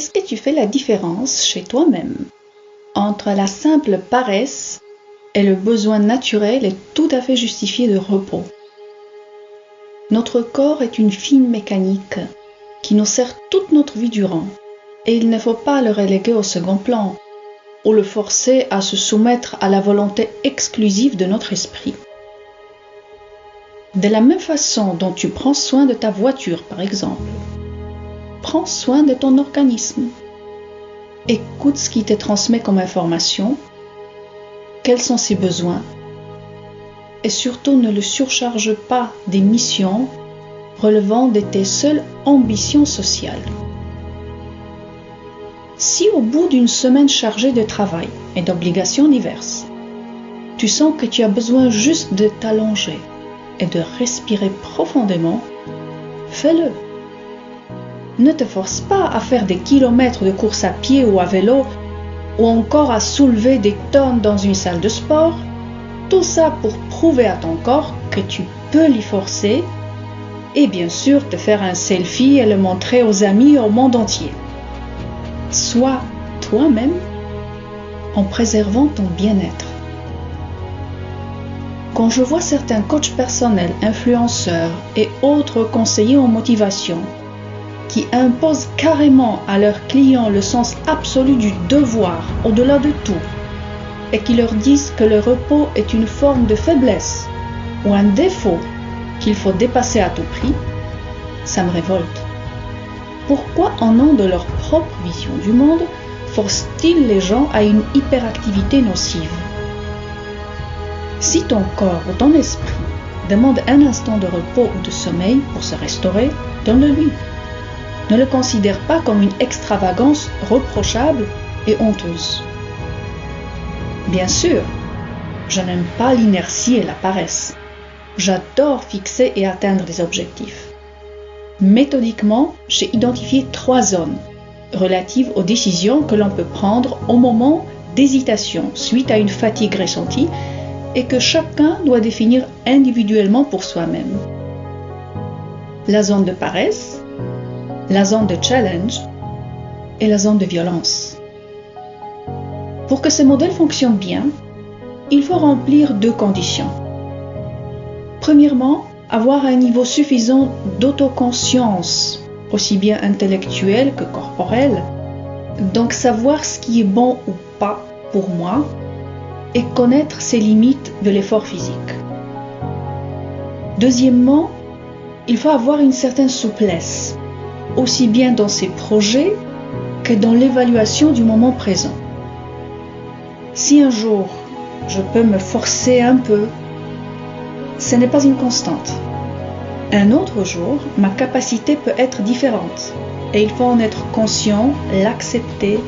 est-ce que tu fais la différence chez toi-même entre la simple paresse et le besoin naturel et tout à fait justifié de repos? Notre corps est une fine mécanique qui nous sert toute notre vie durant, et il ne faut pas le reléguer au second plan ou le forcer à se soumettre à la volonté exclusive de notre esprit. De la même façon dont tu prends soin de ta voiture, par exemple, prends soin de ton organisme. Écoute ce qui te transmet comme information, quels sont ses besoins, et surtout ne le surcharge pas des missions relevant de tes seules ambitions sociales. Si au bout d'une semaine chargée de travail et d'obligations diverses, tu sens que tu as besoin juste de t'allonger et de respirer profondément, fais-le. Ne te force pas à faire des kilomètres de course à pied ou à vélo, ou encore à soulever des tonnes dans une salle de sport, tout ça pour prouver à ton corps que tu peux l'y forcer, et bien sûr te faire un selfie et le montrer aux amis au monde entier. Sois toi-même en préservant ton bien-être. Quand je vois certains coachs personnels, influenceurs et autres conseillers en motivation qui imposent carrément à leurs clients le sens absolu du devoir au-delà de tout et qui leur disent que le repos est une forme de faiblesse ou un défaut qu'il faut dépasser à tout prix, ça me révolte. Pourquoi, en nom de leur propre vision du monde, forcent-ils les gens à une hyperactivité nocive? Si ton corps ou ton esprit demande un instant de repos ou de sommeil pour se restaurer, donne-le-lui. Ne le considère pas comme une extravagance reprochable et honteuse. Bien sûr, je n'aime pas l'inertie et la paresse. J'adore fixer et atteindre des objectifs. Méthodiquement, j'ai identifié 3 zones relatives aux décisions que l'on peut prendre au moment d'hésitation suite à une fatigue ressentie et que chacun doit définir individuellement pour soi-même. La zone de paresse, la zone de challenge et la zone de violence. Pour que ce modèle fonctionne bien, il faut remplir 2 conditions. Premièrement, avoir un niveau suffisant d'autoconscience, aussi bien intellectuelle que corporelle, donc savoir ce qui est bon ou pas pour moi et connaître ses limites de l'effort physique. Deuxièmement, il faut avoir une certaine souplesse, aussi bien dans ses projets que dans l'évaluation du moment présent. Si un jour je peux me forcer un peu, ce n'est pas une constante. Un autre jour, ma capacité peut être différente et il faut en être conscient, l'accepter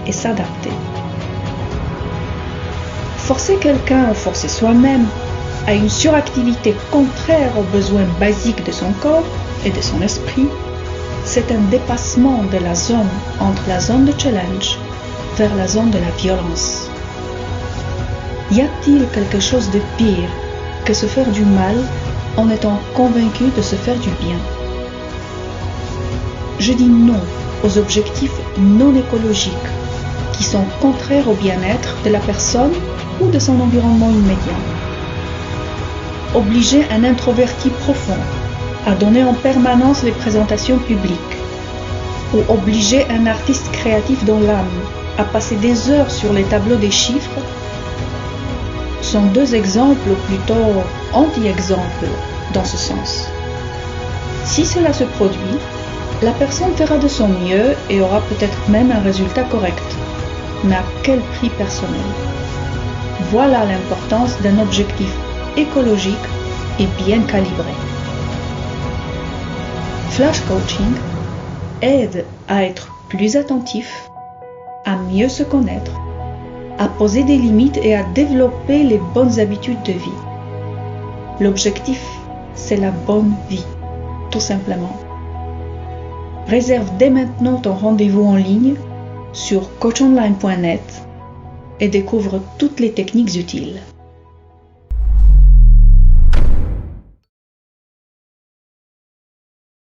et s'adapter. Forcer quelqu'un ou forcer soi-même à une suractivité contraire aux besoins basiques de son corps et de son esprit, c'est un dépassement de la zone entre la zone de challenge vers la zone de la violence. Y a-t-il quelque chose de pire que se faire du mal en étant convaincu de se faire du bien? Je dis non aux objectifs non écologiques qui sont contraires au bien-être de la personne ou de son environnement immédiat. Obliger un introverti profond à donner en permanence les présentations publiques ou obliger un artiste créatif dans l'âme à passer des heures sur les tableaux des chiffres sont 2 exemples, ou plutôt anti-exemples, dans ce sens. Si cela se produit, la personne fera de son mieux et aura peut-être même un résultat correct. Mais à quel prix personnel? Voilà l'importance d'un objectif écologique et bien calibré. Flash Coaching aide à être plus attentif, à mieux se connaître, à poser des limites et à développer les bonnes habitudes de vie. L'objectif, c'est la bonne vie, tout simplement. Réserve dès maintenant ton rendez-vous en ligne sur coachonline.net et découvre toutes les techniques utiles.